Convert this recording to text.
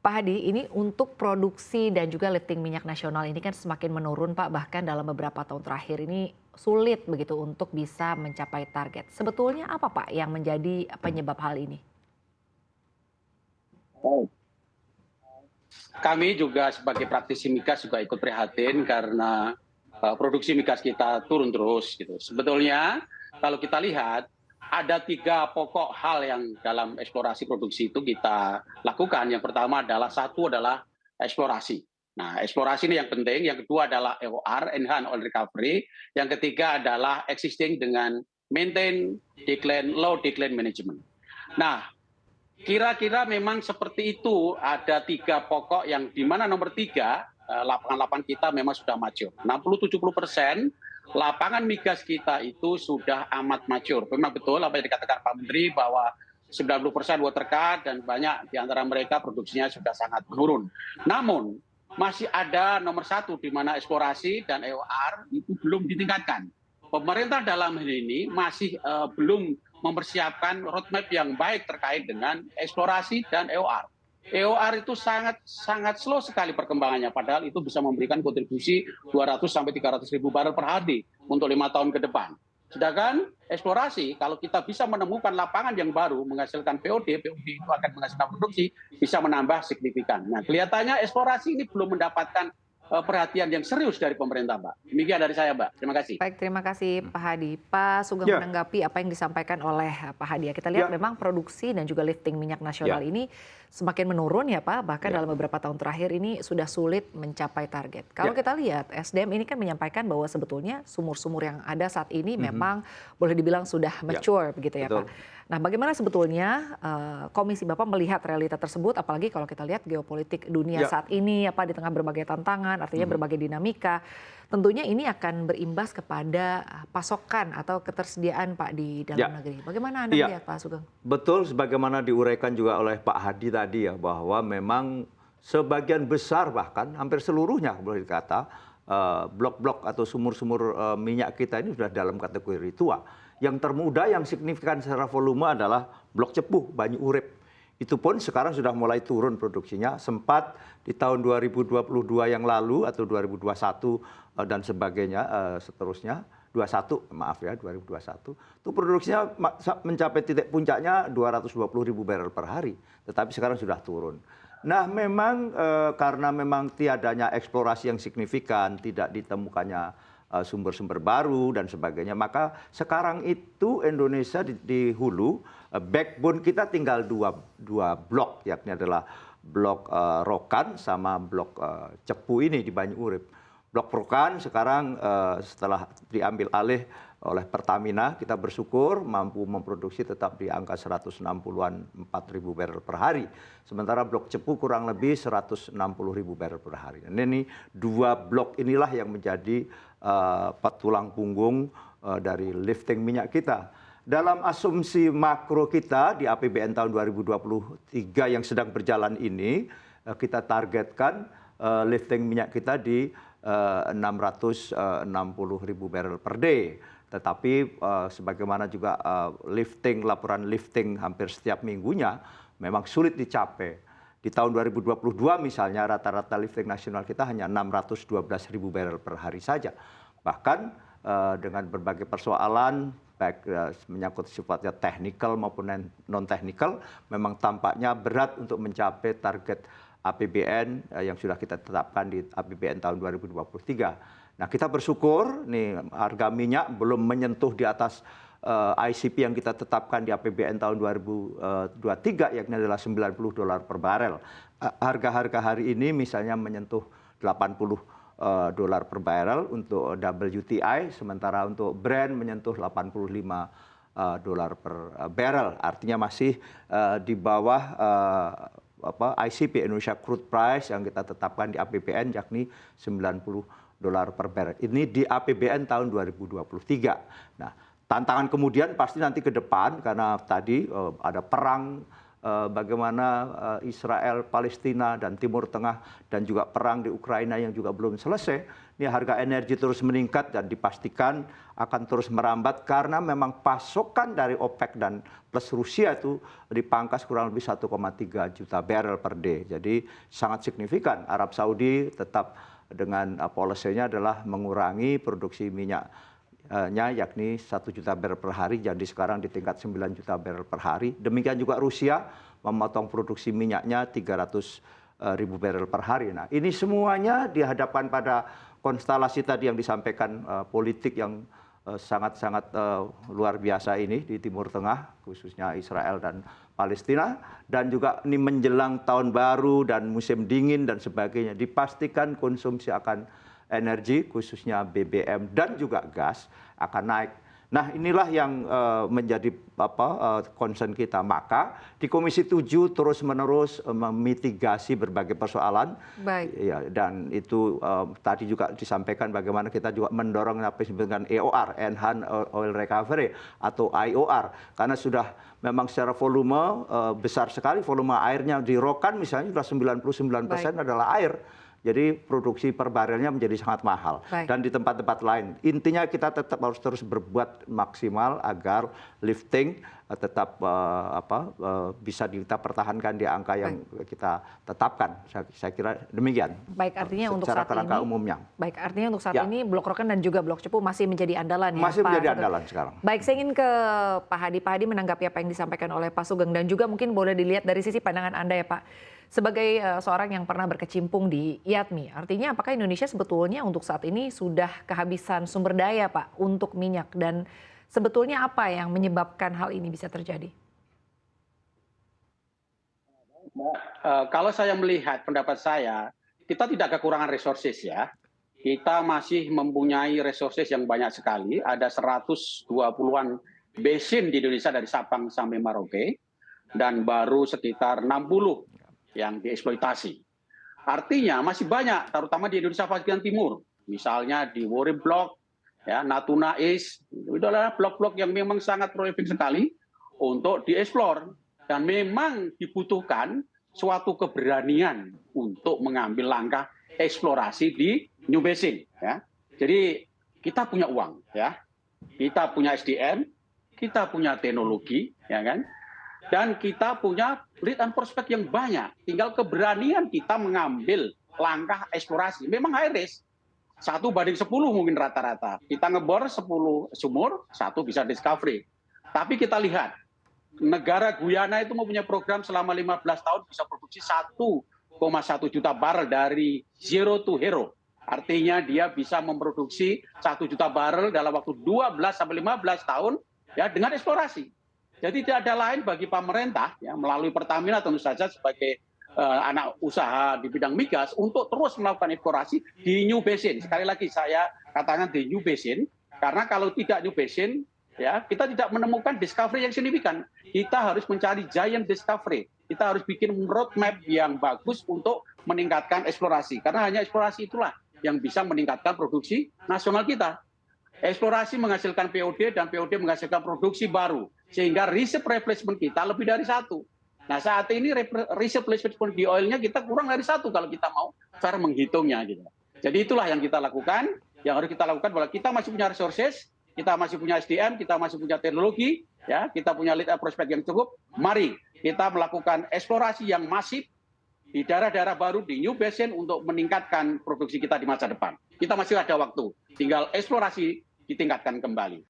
Pak Hadi, ini untuk produksi dan juga lifting minyak nasional ini kan semakin menurun Pak, bahkan dalam beberapa tahun terakhir ini sulit begitu untuk bisa mencapai target. Sebetulnya apa Pak yang menjadi penyebab hal ini? Oh, kami juga sebagai praktisi migas juga ikut prihatin karena produksi migas kita turun terus gitu. Sebetulnya kalau kita lihat ada tiga pokok hal yang dalam eksplorasi produksi itu kita lakukan. Yang pertama adalah satu adalah eksplorasi. Nah, eksplorasi ini yang penting. Yang kedua adalah EOR, Enhanced Oil Recovery. Yang ketiga adalah existing dengan maintain decline, low decline management. Nah, kira-kira memang seperti itu, ada tiga pokok yang di mana nomor tiga, lapangan-lapangan kita memang sudah mature. 60-70% lapangan migas kita itu sudah amat mature. Memang betul apa yang dikatakan Pak Menteri bahwa 90% water cut dan banyak di antara mereka produksinya sudah sangat menurun. Namun masih ada nomor satu di mana eksplorasi dan EOR itu belum ditingkatkan. Pemerintah dalam hal ini masih belum mempersiapkan roadmap yang baik terkait dengan eksplorasi dan EOR. EOR itu sangat sangat slow sekali perkembangannya, padahal itu bisa memberikan kontribusi 200 sampai 300 ribu barrel per hari untuk 5 tahun ke depan. Sedangkan eksplorasi, kalau kita bisa menemukan lapangan yang baru menghasilkan POD, POD itu akan menghasilkan produksi, bisa menambah signifikan. Nah, kelihatannya eksplorasi ini belum mendapatkan perhatian yang serius dari pemerintah, Mbak. Demikian dari saya, Mbak. Terima kasih. Baik, terima kasih Pak Hadi. Pak Sugeng Ya, menanggapi apa yang disampaikan oleh Pak Hadi. Ya, kita lihat ya, memang produksi dan juga lifting minyak nasional ya, ini semakin menurun ya Pak, bahkan ya, dalam beberapa tahun terakhir ini sudah sulit mencapai target. Kalau ya. kita lihat SDM ini kan menyampaikan bahwa sebetulnya sumur-sumur yang ada saat ini Mhm. memang boleh dibilang sudah Ya, mature begitu ya Pak. betul. Nah, bagaimana sebetulnya Komisi Bapak melihat realita tersebut, apalagi kalau kita lihat geopolitik dunia Ya. saat ini apa di tengah berbagai tantangan, artinya Mhm. berbagai dinamika. Tentunya ini akan berimbas kepada pasokan atau ketersediaan Pak di dalam Ya, negeri. Bagaimana Anda iya, melihat Pak Sugeng? betul sebagaimana diuraikan juga oleh Pak Hadi tadi ya, bahwa memang sebagian besar bahkan hampir seluruhnya boleh dikata, blok-blok atau sumur-sumur, minyak kita ini sudah dalam kategori tua. Yang termuda yang signifikan secara volume adalah Blok Cepu, Banyu Urip. Itu pun sekarang sudah mulai turun produksinya, sempat di tahun 2022 yang lalu atau 2021, dan sebagainya, seterusnya, 21 maaf ya, 2021, itu produksinya mencapai titik puncaknya 220 ribu barrel per hari, tetapi sekarang sudah turun. Nah memang, karena memang tiadanya eksplorasi yang signifikan, tidak ditemukannya sumber-sumber baru dan sebagainya, maka sekarang itu Indonesia di hulu, backbone kita tinggal dua blok, yakni adalah blok Rokan sama blok Cepu ini di Banyu Urip. Blok Rokan sekarang setelah diambil alih oleh Pertamina, kita bersyukur mampu memproduksi tetap di angka 160-an 4.000 barrel per hari. Sementara blok Cepu kurang lebih 160.000 barrel per hari. Dan ini dua blok inilah yang menjadi tulang punggung dari lifting minyak kita. Dalam asumsi makro kita di APBN tahun 2023 yang sedang berjalan ini, kita targetkan lifting minyak kita di 660.000 barrel per day. Tetapi sebagaimana juga laporan lifting hampir setiap minggunya memang sulit dicapai. Di tahun 2022 misalnya rata-rata lifting nasional kita hanya 612.000 barrel per hari saja. Bahkan dengan berbagai persoalan baik menyangkut sifatnya teknikal maupun non-teknikal, memang tampaknya berat untuk mencapai target APBN yang sudah kita tetapkan di APBN tahun 2023. Nah, kita bersyukur nih harga minyak belum menyentuh di atas ICP yang kita tetapkan di APBN tahun 2023, yakni adalah $90 per barel. Harga-harga hari ini misalnya menyentuh $80 per barel untuk WTI, sementara untuk Brent menyentuh $85 per barel. Artinya masih di bawah ICP Indonesia Crude Price yang kita tetapkan di APBN, yakni $90 per barel. Ini di APBN tahun 2023. Nah, tantangan kemudian pasti nanti ke depan karena tadi ada perang bagaimana Israel, Palestina, dan Timur Tengah, dan juga perang di Ukraina yang juga belum selesai. Ini harga energi terus meningkat dan dipastikan akan terus merambat karena memang pasokan dari OPEC dan plus Rusia itu dipangkas kurang lebih 1,3 juta barrel per day. Jadi sangat signifikan. Arab Saudi tetap dengan policy-nya adalah mengurangi produksi minyaknya yakni 1 juta barrel per hari, jadi sekarang di tingkat 9 juta barrel per hari. Demikian juga Rusia memotong produksi minyaknya 300.000 barrel per hari. Nah, ini semuanya dihadapkan pada konstelasi tadi yang disampaikan politik yang sangat-sangat luar biasa ini di Timur Tengah, khususnya Israel dan Palestina, dan juga ini menjelang tahun baru dan musim dingin dan sebagainya, dipastikan konsumsi akan energi, khususnya BBM dan juga gas akan naik. Nah, inilah yang menjadi concern kita. Maka di Komisi 7 terus-menerus memitigasi berbagai persoalan. Baik. Ya, dan itu tadi juga disampaikan bagaimana kita juga mendorong apa yang disebut dengan EOR, Enhanced Oil Recovery atau IOR, karena sudah memang secara volume besar sekali volume airnya di Rokan misalnya sudah 99% adalah air. Jadi produksi per barelnya menjadi sangat mahal. Baik. Dan di tempat-tempat lain. Intinya kita tetap harus terus berbuat maksimal agar lifting tetap bisa kita pertahankan di angka yang kita tetapkan. Saya kira demikian. Baik, artinya untuk secara saat kerangka ini, umumnya. Baik, artinya untuk saat Ya. ini Blok Rokan dan juga Blok Cepu masih menjadi andalan ya, Masih Pak menjadi Sugeng? andalan sekarang. Baik, saya ingin ke Pak Hadi. Pak Hadi menanggapi apa yang disampaikan oleh Pak Sugeng dan juga mungkin boleh dilihat dari sisi pandangan Anda ya Pak. Sebagai seorang yang pernah berkecimpung di IATMI, artinya apakah Indonesia sebetulnya untuk saat ini sudah kehabisan sumber daya Pak untuk minyak, dan sebetulnya apa yang menyebabkan hal ini bisa terjadi? Kalau saya melihat pendapat saya, kita tidak kekurangan resources ya. Kita masih mempunyai resources yang banyak sekali. Ada 120-an basin di Indonesia dari Sabang sampai Merauke, dan baru sekitar 60 yang dieksploitasi. Artinya masih banyak, terutama di Indonesia bagian timur. Misalnya di Wari Block, ya, Natuna East, itu adalah blok-blok yang memang sangat prolific sekali untuk dieksplor. Dan memang dibutuhkan suatu keberanian untuk mengambil langkah eksplorasi di New Basin. Ya. Jadi kita punya uang, ya, kita punya SDM, kita punya teknologi, ya kan, dan kita punya lead and prospect yang banyak. Tinggal keberanian kita mengambil langkah eksplorasi. Memang high risk. 1:10 mungkin rata-rata. Kita ngebor 10 sumur, 1 bisa discovery. Tapi kita lihat, negara Guyana itu mempunyai program selama 15 tahun bisa produksi 1,1 juta barrel dari zero to hero. Artinya dia bisa memproduksi 1 juta barrel dalam waktu 12 sampai 15 tahun ya, dengan eksplorasi. Jadi tidak ada lain bagi pemerintah ya, melalui Pertamina tentu saja sebagai anak usaha di bidang migas untuk terus melakukan eksplorasi di New Basin. Sekali lagi saya katakan di New Basin, karena kalau tidak New Basin ya, kita tidak menemukan discovery yang signifikan. Kita harus mencari giant discovery. Kita harus bikin roadmap yang bagus untuk meningkatkan eksplorasi. Karena hanya eksplorasi itulah yang bisa meningkatkan produksi nasional kita. Eksplorasi menghasilkan POD dan POD menghasilkan produksi baru. Sehingga reserve replacement kita lebih dari 1. Nah, saat ini reserve replacement di oilnya kita kurang dari 1 kalau kita mau fair menghitungnya. Gitu. Jadi itulah yang kita lakukan. Yang harus kita lakukan bahwa kita masih punya resources, kita masih punya SDM, kita masih punya teknologi, ya, kita punya lead and prospect yang cukup. Mari kita melakukan eksplorasi yang masif di daerah-daerah baru di New Basin untuk meningkatkan produksi kita di masa depan. Kita masih ada waktu, tinggal eksplorasi ditingkatkan kembali.